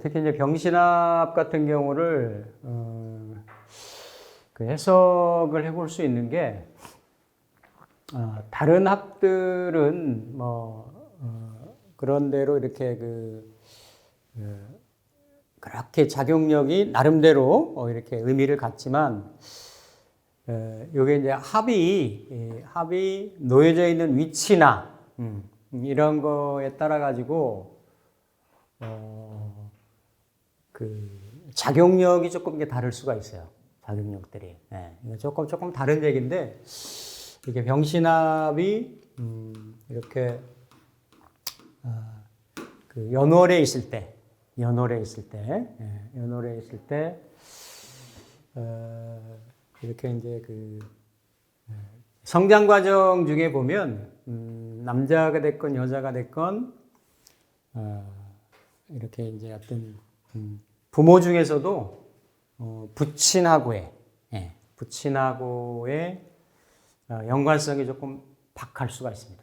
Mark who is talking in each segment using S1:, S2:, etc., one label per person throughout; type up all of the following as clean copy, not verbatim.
S1: 특히 이제 병신합 같은 경우를 그 해석을 해볼 수 있는 게 다른 합들은 뭐 그런 대로 이렇게 그렇게 작용력이 나름대로 이렇게 의미를 갖지만 요게 이제 합이 놓여져 있는 위치나 이런 거에 따라 가지고 그 작용력이 조금 이게 다를 수가 있어요. 작용력들이. 네, 조금 다른 얘기인데 이게 병신합이 이렇게 그 연월에 있을 때 이렇게 이제 그 성장 과정 중에 보면 남자가 됐건 여자가 됐건 이렇게 이제 어떤 부모 중에서도 부친하고의 연관성이 조금 박할 수가 있습니다.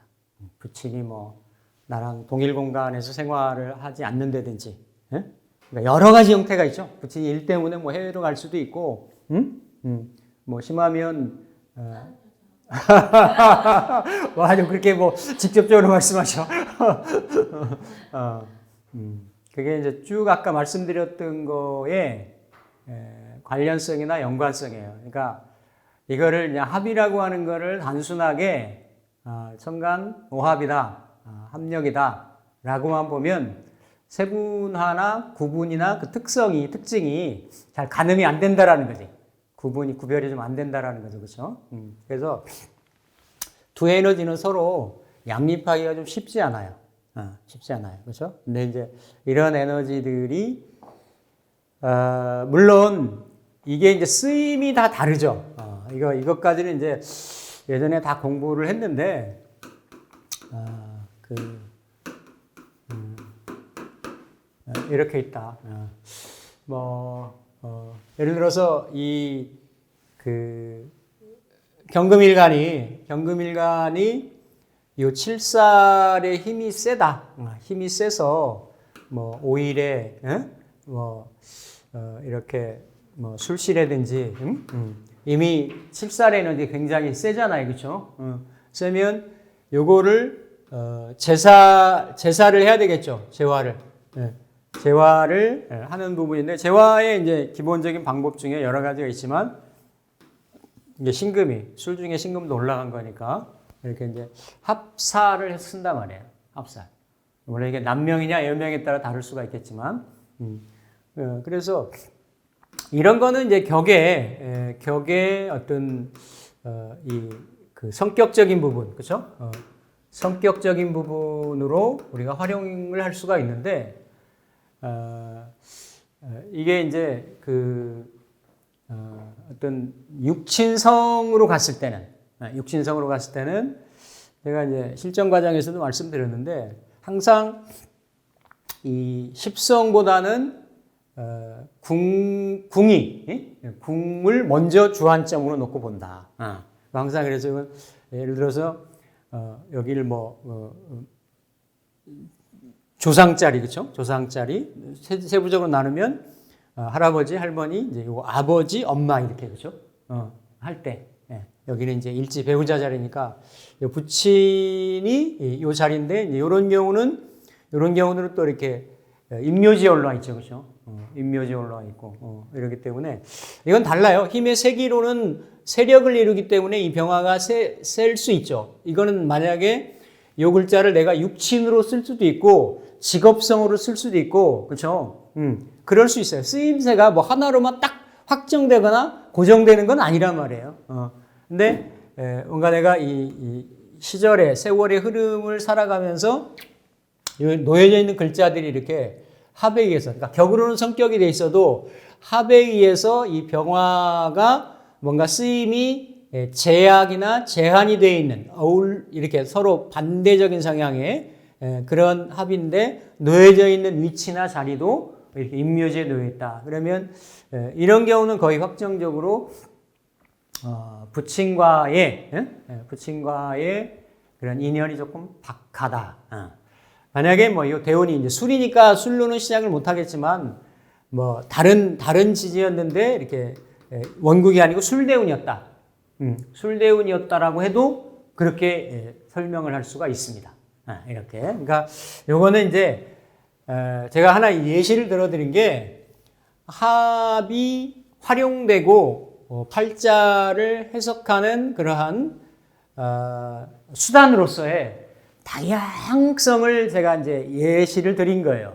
S1: 부친이 뭐 나랑 동일 공간에서 생활을 하지 않는다든지, 그러니까 여러 가지 형태가 있죠. 부친이 일 때문에 뭐 해외로 갈 수도 있고, 뭐 심하면 아주 그렇게 뭐 직접적으로 말씀하셔. 그게 이제 쭉 아까 말씀드렸던 거에 관련성이나 연관성이에요. 그러니까 이거를 그냥 합이라고 하는 거를 단순하게 천간 오합이다, 합력이다 라고만 보면 세분화나 구분이나 그 특징이 잘 가늠이 안 된다라는 거지. 구별이 좀 안 된다라는 거죠. 그렇죠? 그래서 두 에너지는 서로 양립하기가 좀 쉽지 않아요. 그렇죠? 근데 이제 이런 에너지들이 물론 이게 이제 쓰임이 다 다르죠. 이것까지는 이제 예전에 다 공부를 했는데 이렇게 있다. 예를 들어서 경금일간이 요 7살의 힘이 세다. 힘이 세서 뭐 오일에 이렇게 뭐 술시라든지 이미 7살에는 이제 굉장히 세잖아요. 그렇죠? 세면 요거를 제사를 해야 되겠죠. 재화를 하는 부분인데 재화의 이제 기본적인 방법 중에 여러 가지가 있지만 이게 술 중에 신금도 올라간 거니까 이렇게 이제 합사를 쓴단 말이에요. 합사. 원래 이게 남명이냐 여명에 따라 다를 수가 있겠지만, 그래서 이런 거는 이제 격의 어떤 그 성격적인 부분, 그렇죠? 성격적인 부분으로 우리가 활용을 할 수가 있는데, 이게 이제 어떤 육친성으로 갔을 때는 제가 이제 실전 과정에서도 말씀드렸는데 항상 이 십성보다는 궁을 먼저 주안점으로 놓고 본다. 항상 그래서 예를 들어서 여기를 조상자리, 그렇죠? 조상자리 세부적으로 나누면 할아버지, 할머니, 이제 요거 아버지, 엄마 이렇게, 그렇죠? 할 때 여기는 이제 일지 배우자 자리니까 부친이 요 자리인데 이런 경우는 또 이렇게 임묘지에 올라와 있죠, 그렇죠? 임묘지에 올라와 있고 이렇기 때문에 이건 달라요. 힘의 세기로는 세력을 이루기 때문에 이 병화가 셀 수 있죠. 이거는 만약에 요 글자를 내가 육친으로 쓸 수도 있고 직업성으로 쓸 수도 있고, 그렇죠? 그럴 수 있어요. 쓰임새가 뭐 하나로만 딱 확정되거나 고정되는 건 아니란 말이에요. 근데 뭔가 내가 이 시절의 세월의 흐름을 살아가면서 놓여져 있는 글자들이 이렇게 합에 의해서, 그러니까 격으로는 성격이 돼 있어도 합에 의해서 이 병화가 뭔가 쓰임이 제약이나 제한이 되어 있는 이렇게 서로 반대적인 성향의 그런 합인데 놓여져 있는 위치나 자리도 이렇게 임묘지에 놓여 있다. 그러면 이런 경우는 거의 확정적으로 부친과의 그런 인연이 조금 박하다. 만약에 뭐 이 대운이 이제 술이니까 술로는 시작을 못 하겠지만 뭐 다른 지지였는데 이렇게 원국이 아니고 술대운이었다. 술대운이었다라고 해도 그렇게 설명을 할 수가 있습니다. 이렇게. 그러니까 요거는 이제 제가 하나 예시를 들어드린 게 합이 활용되고 팔자를 해석하는 그러한 수단으로서의 다양성을 제가 이제 예시를 드린 거예요.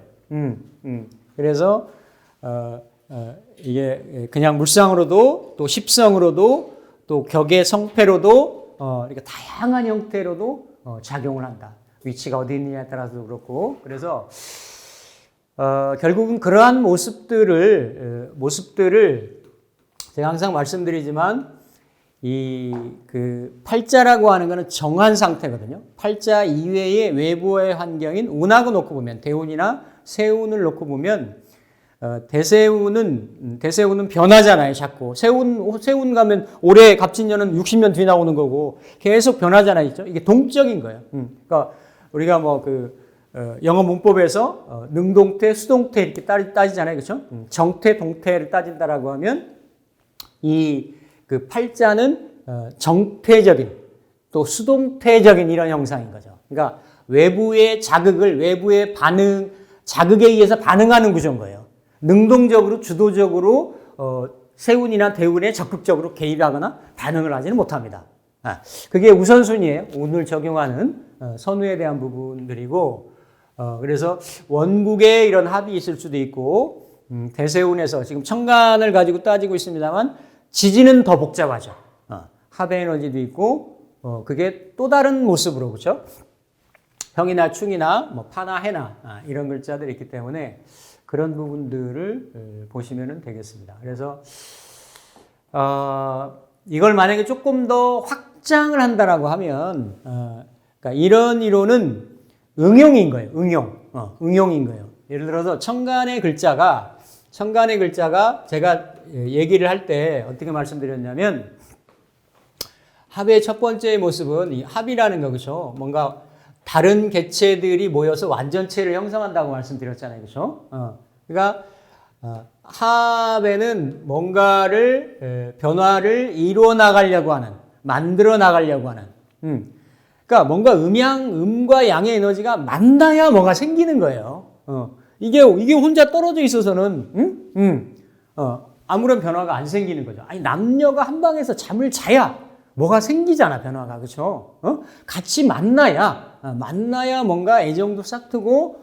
S1: 그래서 이게 그냥 물상으로도 또 십성으로도 또 격의 성패로도 이렇게 다양한 형태로도 작용을 한다. 위치가 어디 있느냐에 따라서 그렇고 그래서 결국은 그러한 모습들을 제가 항상 말씀드리지만 그 팔자라고 하는 것은 정한 상태거든요. 팔자 이외의 외부의 환경인 운하고 놓고 보면 대운이나 세운을 놓고 보면 대세운은 변하잖아요. 자꾸 세운 가면 올해 갑진년은 60년 뒤 나오는 거고 계속 변하잖아요. 이게 동적인 거예요. 그러니까 우리가 뭐 영어 문법에서 능동태, 수동태 이렇게 따지잖아요. 그렇죠? 정태, 동태를 따진다라고 하면 그 팔자는 정태적인 또 수동태적인 이런 형상인 거죠. 그러니까 외부의 자극에 의해서 반응하는 구조인 거예요. 능동적으로 주도적으로 세운이나 대운에 적극적으로 개입하거나 반응을 하지는 못합니다. 그게 우선순위예요. 오늘 적용하는 선우에 대한 부분들이고 그래서 원국에 이런 합이 있을 수도 있고 대세운에서 지금 천간을 가지고 따지고 있습니다만 지지는 더 복잡하죠. 합의 에너지도 있고 그게 또 다른 모습으로 그렇죠. 형이나 충이나 뭐 파나 해나 이런 글자들이 있기 때문에 그런 부분들을 보시면 되겠습니다. 그래서 이걸 만약에 조금 더 확장을 한다라고 하면 그러니까 이런 이론은 응용인 거예요. 응용인 거예요. 예를 들어서 천간의 글자가 제가 얘기를 할 때 어떻게 말씀드렸냐면 합의 첫 번째 모습은 이 합이라는 거 그렇죠. 뭔가 다른 개체들이 모여서 완전체를 형성한다고 말씀드렸잖아요. 그렇죠? 그러니까 합에는 뭔가를 변화를 이루어 나가려고 하는, 만들어 나가려고 하는. 그러니까 뭔가 음과 양의 에너지가 만나야 뭐가 생기는 거예요. 이게 혼자 떨어져 있어서는 아무런 변화가 안 생기는 거죠. 아니 남녀가 한 방에서 잠을 자야 뭐가 생기잖아, 변화가. 그렇죠? 같이 만나야 뭔가 애정도 싹 트고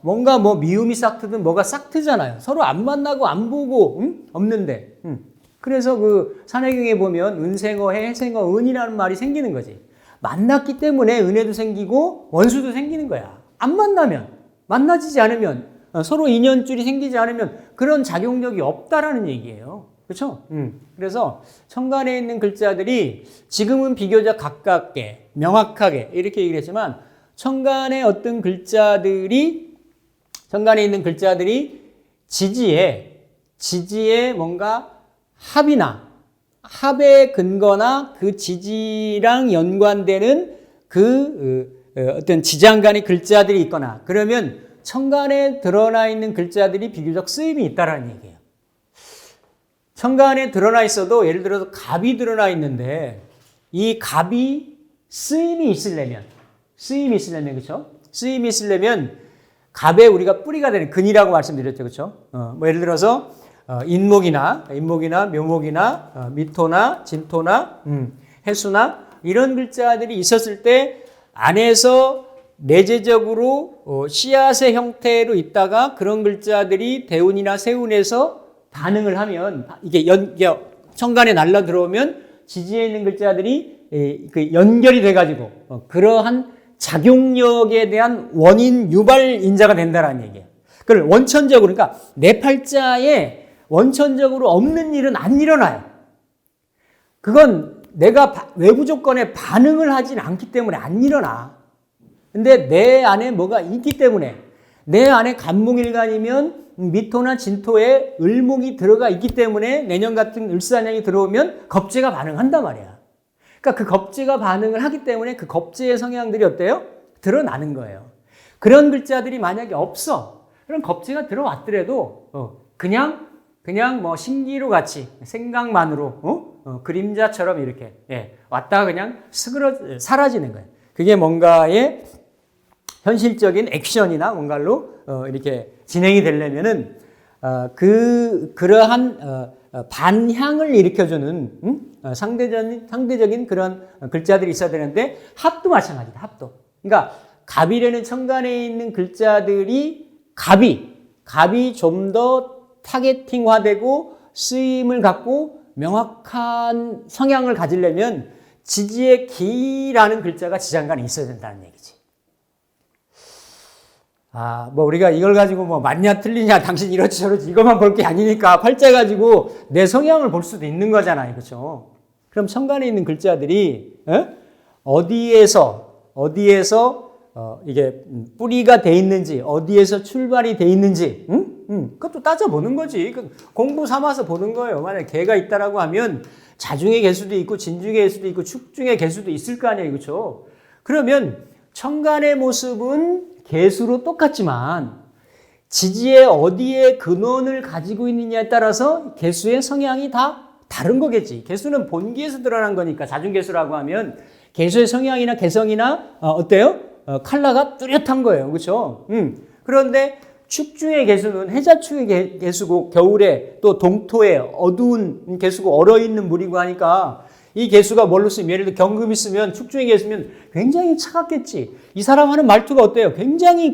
S1: 뭔가 뭐 미움이 싹 트든 뭐가 싹 트잖아요. 서로 안 만나고 안 보고 없는데. 그래서 그 산해경에 보면 은생어해, 해생어, 은이라는 말이 생기는 거지. 만났기 때문에 은혜도 생기고 원수도 생기는 거야. 안 만나지지 않으면 서로 인연줄이 생기지 않으면 그런 작용력이 없다라는 얘기예요. 그렇죠? 그래서 천간에 있는 글자들이 지금은 비교적 가깝게 명확하게 이렇게 얘기를 했지만 천간에 있는 글자들이 지지에 뭔가 합의 근거나 그 지지랑 연관되는 어떤 지장간의 글자들이 있거나 그러면 천간에 드러나 있는 글자들이 비교적 쓰임이 있다라는 얘기예요. 천간에 드러나 있어도 예를 들어서 갑이 드러나 있는데 이 갑이 쓰임이 있으려면 그렇죠? 쓰임이 있으려면 갑에 우리가 뿌리가 되는 근이라고 말씀드렸죠. 그렇죠? 뭐 예를 들어서 인목이나 묘목이나 미토나 진토나 해수나 이런 글자들이 있었을 때 안에서 내재적으로 씨앗의 형태로 있다가 그런 글자들이 대운이나 세운에서 반응을 하면 이게 천간에 날라 들어오면 지지에 있는 글자들이 연결이 돼가지고 그러한 작용력에 대한 원인 유발 인자가 된다라는 얘기예요. 그걸 원천적으로 그러니까 내 팔자에 원천적으로 없는 일은 안 일어나요. 그건 내가 외부 조건에 반응을 하진 않기 때문에 안 일어나. 근데 내 안에 뭐가 있기 때문에 내 안에 간목일간이면 미토나 진토에 을목이 들어가 있기 때문에 내년 같은 을사년이 들어오면 겁재가 반응한단 말이야. 그러니까 그 겁재가 반응을 하기 때문에 그 겁재의 성향들이 어때요? 드러나는 거예요. 그런 글자들이 만약에 없어. 그럼 겁재가 들어왔더라도 그냥 뭐 신기루 같이 생각만으로 그림자처럼 이렇게 왔다가 그냥 사라지는 거예요. 그게 뭔가의 현실적인 액션이나 뭔가로 이렇게 진행이 되려면은 그러한 반향을 일으켜주는 상대적인 그런 글자들이 있어야 되는데 합도 마찬가지다. 합도. 그러니까 갑이라는 천간에 있는 글자들이 갑이 좀 더 타겟팅화되고 쓰임을 갖고 명확한 성향을 가지려면 지지의 기라는 글자가 지장간에 있어야 된다는 얘기지. 뭐 우리가 이걸 가지고 뭐 맞냐 틀리냐 당신 이렇지 저렇지 이것만 볼 게 아니니까 팔자 가지고 내 성향을 볼 수도 있는 거잖아요. 그렇죠? 그럼 천간에 있는 글자들이 어디에서 이게 뿌리가 돼 있는지 어디에서 출발이 돼 있는지 그것도 따져보는 거지. 공부 삼아서 보는 거예요. 만약에 개가 있다라고 하면 자중의 개수도 있고 진중의 개수도 있고 축중의 개수도 있을 거 아니에요. 그렇죠? 그러면 천간의 모습은 개수로 똑같지만 지지의 어디에 근원을 가지고 있느냐에 따라서 개수의 성향이 다 다른 거겠지. 개수는 본기에서 드러난 거니까 자중개수라고 하면 개수의 성향이나 개성이나 어때요? 컬러가 뚜렷한 거예요. 그렇죠? 그런데 축중의 개수는 해자축의 개수고 겨울에 또 동토에 어두운 개수고 얼어있는 물이고 하니까 이 개수가 뭘로 쓰면 예를 들어 경금이 쓰면 축중의 개수면 굉장히 차갑겠지. 이 사람 하는 말투가 어때요? 굉장히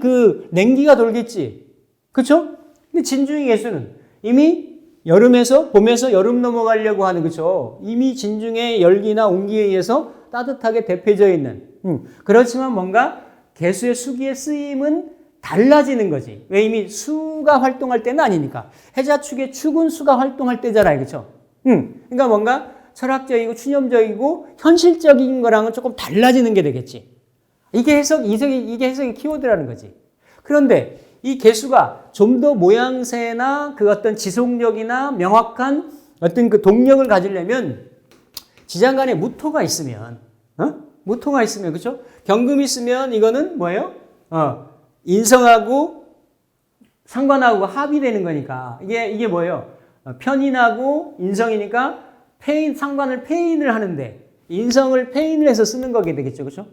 S1: 냉기가 돌겠지. 그렇죠? 근데 진중의 개수는 이미 봄에서 여름 넘어가려고 하는 그렇죠? 이미 진중의 열기나 온기에 의해서 따뜻하게 데펴져 있는 그렇지만 뭔가 개수의 수기의 쓰임은 달라지는 거지. 왜 이미 수가 활동할 때는 아니니까. 해자축의 축은 수가 활동할 때잖아요. 그렇죠? 그러니까 뭔가 철학적이고 추념적이고 현실적인 거랑은 조금 달라지는 게 되겠지. 이게 해석이 키워드라는 거지. 그런데 이 개수가 좀 더 모양새나 그 어떤 지속력이나 명확한 어떤 그 동력을 가지려면 지장간에 무토가 있으면, 그죠? 경금이 있으면 이거는 뭐예요? 인성하고 상관하고 합이 되는 거니까. 이게 뭐예요? 편인하고 인성이니까 상관을 폐인을 하는데 인성을 폐인을 해서 쓰는 거게 되겠죠. 그렇죠?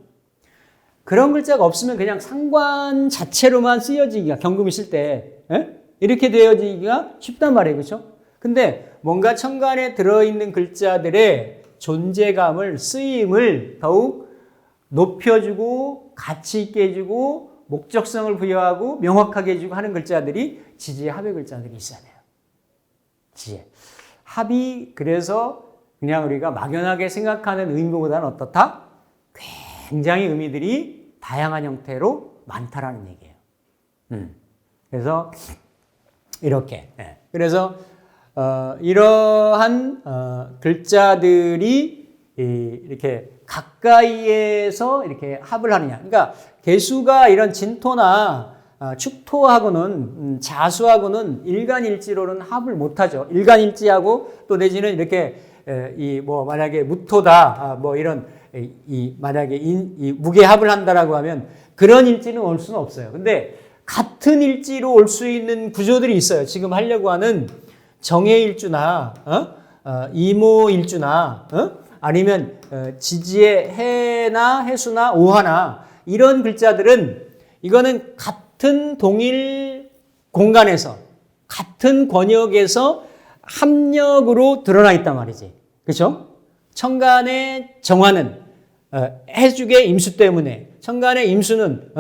S1: 그런 글자가 없으면 그냥 상관 자체로만 쓰여지기가 경금이 쓸 때 이렇게 되어지기가 쉽단 말이에요. 그렇죠? 근데 뭔가 천간에 들어있는 글자들의 존재감을 쓰임을 더욱 높여주고 가치 있게 해주고 목적성을 부여하고 명확하게 해주고 하는 글자들이 지지의 합의 글자들이 있어야 돼요. 지혜. 합이 그래서 그냥 우리가 막연하게 생각하는 의미보다는 어떻다? 굉장히 의미들이 다양한 형태로 많다라는 얘기예요. 그래서 이렇게. 그래서 이러한 글자들이 이렇게 가까이에서 이렇게 합을 하느냐. 그러니까 개수가 이런 진토나 축토하고는 자수하고는 일간일지로는 합을 못하죠. 일간일지하고 또 내지는 이렇게 만약에 무토다 이런 만약에 이 무게합을 한다라고 하면 그런 일지는 올 수는 없어요. 근데 같은 일지로 올 수 있는 구조들이 있어요. 지금 하려고 하는 정해일주나 이모일주나 아니면 지지의 해나 해수나 오하나 이런 글자들은 이거는 같은 동일 공간에서 같은 권역에서 합력으로 드러나 있단 말이지. 그렇죠? 천간의 정화는 해중의 임수 때문에 천간의 임수는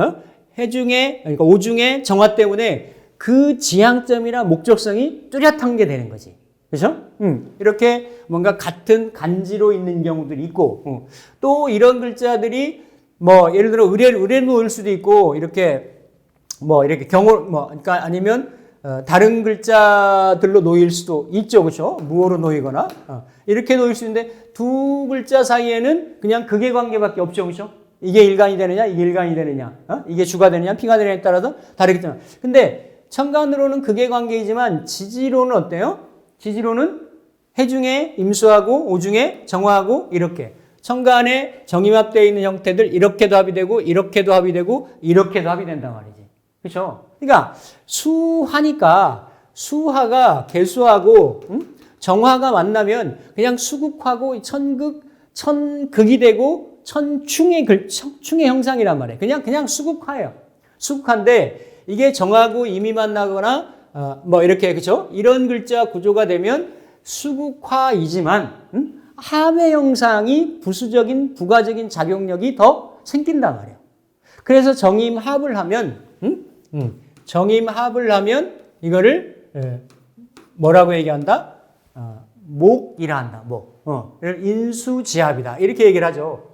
S1: 그러니까 오중의 정화 때문에 그 지향점이나 목적성이 뚜렷한 게 되는 거지. 그렇죠? 이렇게 뭔가 같은 간지로 있는 경우들이 있고 또 이런 글자들이 예를 들어 의뢰로 올 수도 있고 이렇게 그러니까 아니면 다른 글자들로 놓일 수도 있죠. 그렇죠? 무어로 놓이거나 이렇게 놓일 수 있는데 두 글자 사이에는 그냥 극의 관계밖에 없죠. 그렇죠? 이게 일간이 되느냐, 이게 일간이 되느냐, 이게 주가 되느냐, 피가 되느냐에 따라서 다르겠지만 근데 천간으로는 극의 관계이지만 지지로는 어때요? 지지로는 해중에 임수하고 오중에 정화하고 이렇게 천간에 정임합되어 있는 형태들 이렇게도 합이 되고 이렇게도 합이 되고 이렇게도 합이 된단 말이지. 그렇죠? 그러니까 수하니까 수하가 개수하고 정화가 만나면 그냥 수극하고 천극이 되고 천충의 형상이란 말이에요. 그냥 수극화예요. 수극화인데 이게 정하고 임이 만나거나 뭐 이렇게 그렇죠? 이런 글자 구조가 되면 수극화이지만 합의 형상이 부수적인 부가적인 작용력이 더 생긴단 말이에요. 그래서 정임합을 하면 정임합을 하면 이거를 뭐라고 얘기한다? 목이라 한다. 목. 인수지합이다. 이렇게 얘기를 하죠.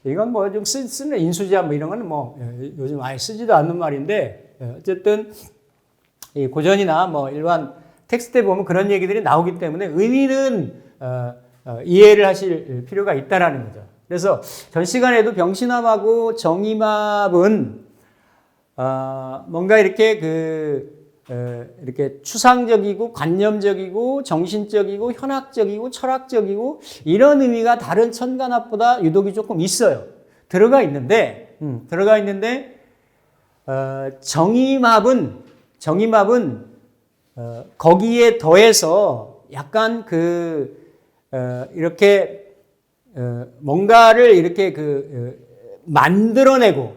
S1: 이건 뭐 좀 쓰는 인수지합 뭐 이런 거는 뭐 요즘 아예 쓰지도 않는 말인데 어쨌든 이 고전이나 뭐 일반 텍스트에 보면 그런 얘기들이 나오기 때문에 의미는 이해를 하실 필요가 있다라는 거죠. 그래서 전 시간에도 병신합하고 정임합은 뭔가 이렇게 이렇게 추상적이고 관념적이고 정신적이고 현학적이고 철학적이고 이런 의미가 다른 천간합보다 유독이 조금 있어요. 들어가 있는데 정임합은 거기에 더해서 약간 이렇게 뭔가를 이렇게 만들어내고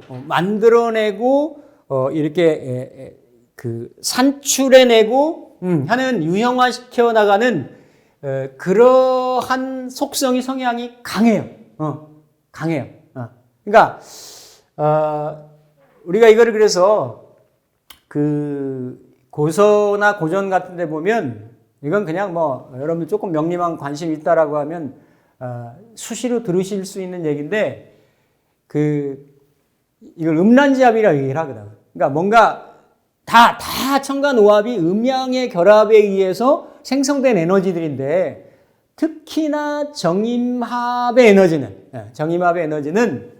S1: 이렇게 산출해내고 하는 유형화시켜 나가는 그러한 속성이 성향이 강해요. 강해요. 그러니까 우리가 이거를 그래서 고서나 고전 같은 데 보면 이건 그냥 뭐 여러분들 조금 명림한 관심이 있다라고 하면 수시로 들으실 수 있는 얘기인데 이걸 음란지합이라고 얘기를 하거든. 그러니까 뭔가 다 천간오합이 음양의 결합에 의해서 생성된 에너지들인데 특히나 정임합의 에너지는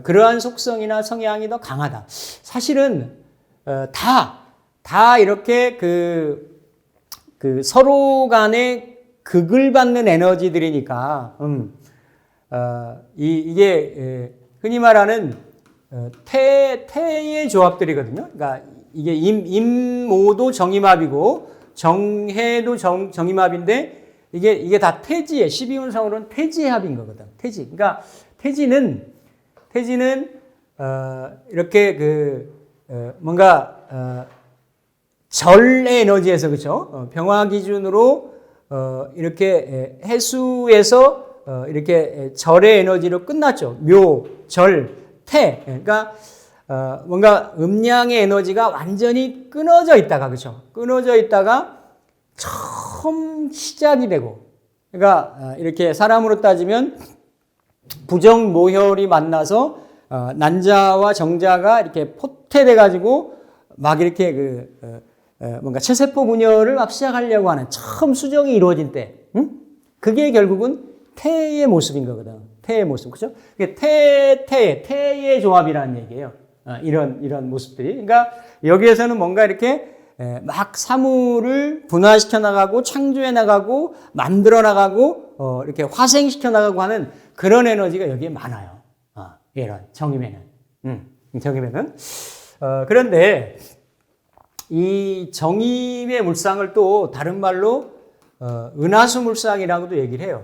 S1: 그러한 속성이나 성향이 더 강하다. 사실은 다 이렇게 서로 간에 극을 받는 에너지들이니까 이게 흔히 말하는 태의 조합들이거든요. 그러니까 이게 임오도 정임합이고 정해도 정임합인데 이게 다 태지의 12운성으로는 태지의 합인 거거든. 태지. 그러니까 태지는 이렇게 뭔가 절의 에너지에서 그렇죠. 병화 기준으로 이렇게 해수에서 이렇게 절의 에너지로 끝났죠. 묘, 절, 태. 그러니까 뭔가 음양의 에너지가 완전히 끊어져 있다가 그렇죠. 끊어져 있다가 처음 시작이 되고, 그러니까 이렇게 사람으로 따지면 부정 모혈이 만나서 난자와 정자가 이렇게 포태돼 가지고 막 이렇게 뭔가 체세포 분열을 막 시작하려고 하는 처음 수정이 이루어질 때, 그게 결국은 태의 모습인 거거든. 태의 모습, 그죠? 태의 조합이라는 얘기예요. 이런 모습들이. 그러니까 여기에서는 뭔가 이렇게 막 사물을 분화시켜 나가고 창조해 나가고 만들어 나가고 이렇게 화생시켜 나가고 하는 그런 에너지가 여기에 많아요. 이런 정임에는. 그런데 이 정임의 물상을 또 다른 말로 은하수 물상이라고도 얘기를 해요.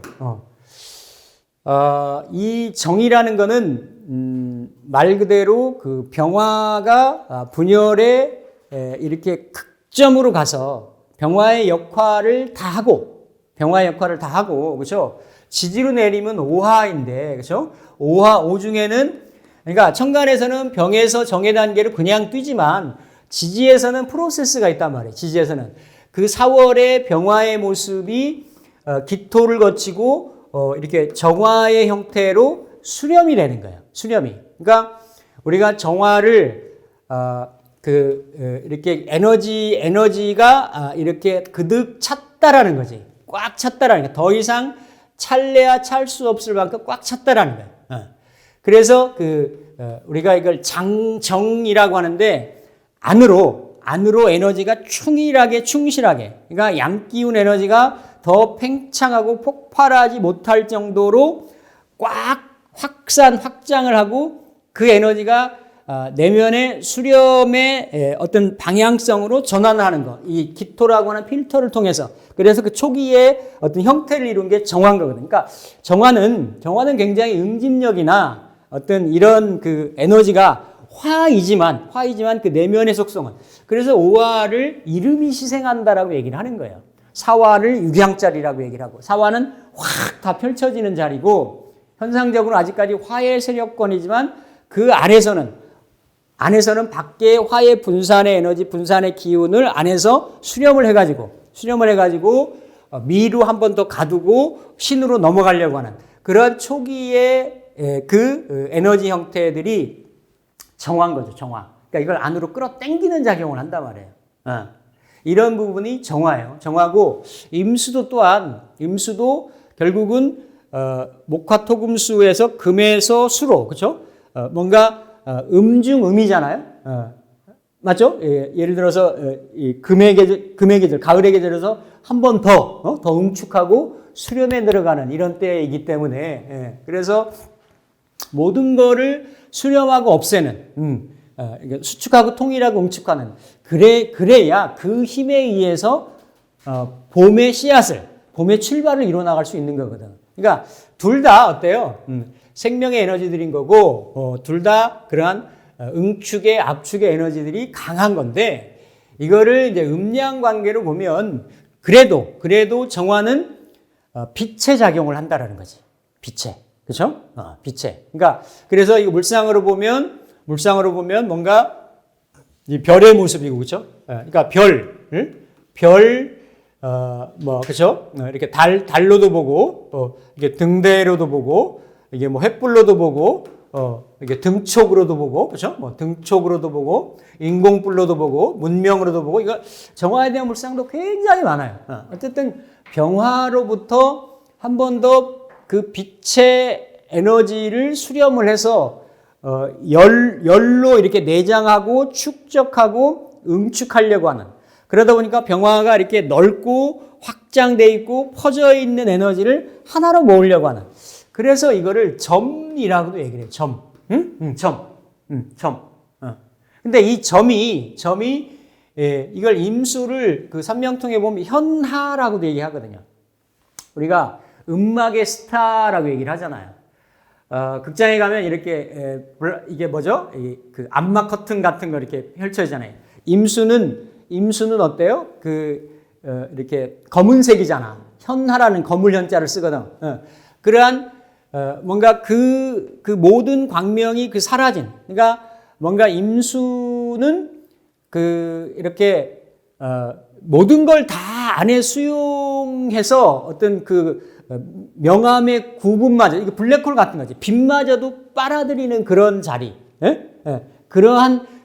S1: 이 정이라는 거는 말 그대로 그 병화가 분열에 이렇게 극점으로 가서 병화의 역할을 다 하고 그렇죠? 지지로 내리면 오화인데 그렇죠? 오중에는 그러니까 천간에서는 병에서 정의 단계를 그냥 뛰지만 지지에서는 프로세스가 있단 말이에요. 지지에서는 그 4월의 병화의 모습이 기토를 거치고 이렇게 정화의 형태로 수렴이 되는 거예요. 수렴이. 그러니까 우리가 정화를 이렇게 에너지가 이렇게 그득 찼다라는 거지. 꽉 찼다라는 거. 더 이상 찰래야 찰 수 없을 만큼 꽉 찼다라는 거예요. 그래서 우리가 이걸 정이라고 하는데 안으로 안으로 에너지가 충실하게 그러니까 양기운 에너지가 더 팽창하고 폭발하지 못할 정도로 꽉 확장을 하고 그 에너지가 내면의 수렴의 어떤 방향성으로 전환하는 것. 이 기토라고 하는 필터를 통해서. 그래서 그 초기에 어떤 형태를 이룬 게 정화인 거거든요. 그러니까 정화는 굉장히 응집력이나 어떤 이런 그 에너지가 화이지만 그 내면의 속성은. 그래서 오화를 이름이 시생한다라고 얘기를 하는 거예요. 사화를 육양자리라고 얘기를 하고, 사화는 확 다 펼쳐지는 자리고, 현상적으로 아직까지 화의 세력권이지만 그 안에서는 밖에 화의 분산의 에너지, 분산의 기운을 안에서 수렴을 해가지고 미로 한 번 더 가두고 신으로 넘어가려고 하는 그런 초기의 그 에너지 형태들이 정화인 거죠, 정화. 그러니까 이걸 안으로 끌어당기는 작용을 한단 말이에요. 이런 부분이 정화예요. 정화고, 임수도 결국은 목화토금수에서 금에서 수로, 그렇죠? 뭔가 중 음이잖아요. 맞죠? 예를 들어서 금의 계절, 가을의 계절에서 한 번 더 응축하고 수렴에 들어가는 이런 때이기 때문에 그래서 모든 거를 수렴하고 없애는 수축하고 통일하고 응축하는 그래야 그 힘에 의해서 봄의 출발을 이뤄 나갈 수 있는 거거든. 그러니까 둘 다 어때요? 생명의 에너지들인 거고 둘 다 그러한 응축의 압축의 에너지들이 강한 건데 이거를 이제 음양 관계로 보면 그래도 정화는 빛의 작용을 한다라는 거지. 빛의. 그렇죠? 빛의. 그러니까 그래서 이 물상으로 보면 뭔가 이 별의 모습이고 그렇죠? 그러니까 그렇죠? 이렇게 달로도 보고 이렇게 등대로도 보고 이게 뭐 횃불로도 보고 이게 등촉으로도 보고 그렇죠? 등촉으로도 보고 인공불로도 보고 문명으로도 보고 이거 정화에 대한 물상도 굉장히 많아요. 어쨌든 병화로부터 한 번 더 그 빛의 에너지를 수렴을 해서 열로 이렇게 내장하고 축적하고 응축하려고 하는 그러다 보니까 병화가 이렇게 넓고 확장돼 있고 퍼져 있는 에너지를 하나로 모으려고 하는 그래서 이거를 점이라고도 얘기를 해요. 점. 근데 이 점이 이걸 임수를 그 삼명통에 보면 현하라고도 얘기하거든요. 우리가 음악의 스타라고 얘기를 하잖아요. 극장에 가면 이렇게 이게 뭐죠? 그 암막 커튼 같은 거 이렇게 펼쳐지잖아요. 임수는 어때요? 이렇게 검은색이잖아. 현하라는 거물 현자를 쓰거든. 그러한 뭔가 그 모든 광명이 사라진. 그러니까 뭔가 임수는 이렇게 모든 걸 다 안에 수용해서 어떤 명암의 구분마저 이게 블랙홀 같은 거지. 빛마저도 빨아들이는 그런 자리.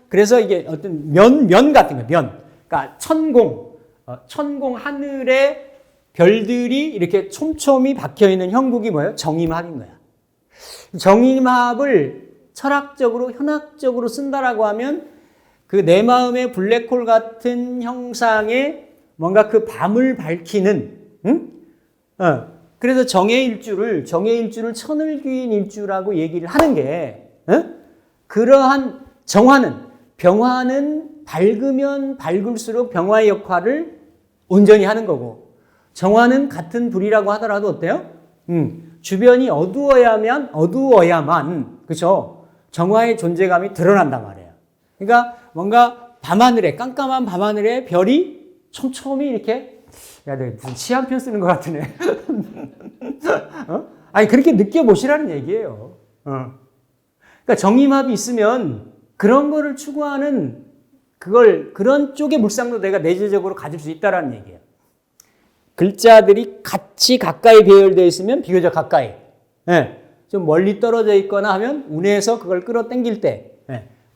S1: 그래서 이게 어떤 면 같은 거, 그러니까 천공 하늘에 별들이 이렇게 촘촘히 박혀 있는 형국이 뭐예요? 정임합인 거야. 정임합을 철학적으로, 현학적으로 쓴다라고 하면 그 내 마음의 블랙홀 같은 형상에 뭔가 그 밤을 밝히는, 그래서 정해일주를 천을귀인 일주라고 얘기를 하는 게, 그러한 병화는 밝으면 밝을수록 병화의 역할을 온전히 하는 거고, 정화는 같은 불이라고 하더라도 어때요? 주변이 어두워야만, 그죠? 정화의 존재감이 드러난단 말이에요. 그러니까 뭔가 깜깜한 밤하늘에 별이 촘촘히 이렇게, 야, 내가 무슨 시 한 편 쓰는 것 같으네. 아니, 그렇게 느껴보시라는 얘기예요. 그러니까 정임합이 있으면 그런 거를 추구하는 그런 쪽의 물상도 내가 내재적으로 가질 수 있다라는 얘기예요. 글자들이 같이 가까이 배열되어 있으면 비교적 가까이. 좀 멀리 떨어져 있거나 하면 운에서 그걸 끌어당길 때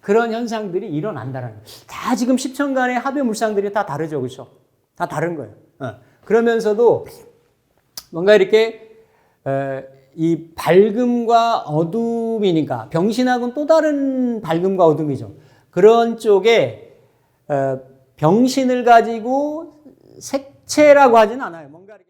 S1: 그런 현상들이 일어난다는 거예요. 다 지금 십천간의 합의 물상들이 다 다르죠. 그렇죠? 다 다른 거예요. 그러면서도 뭔가 이렇게 이 밝음과 어둠이니까 병신학은 또 다른 밝음과 어둠이죠. 그런 쪽에 병신을 가지고 색채라고 하진 않아요. 뭔가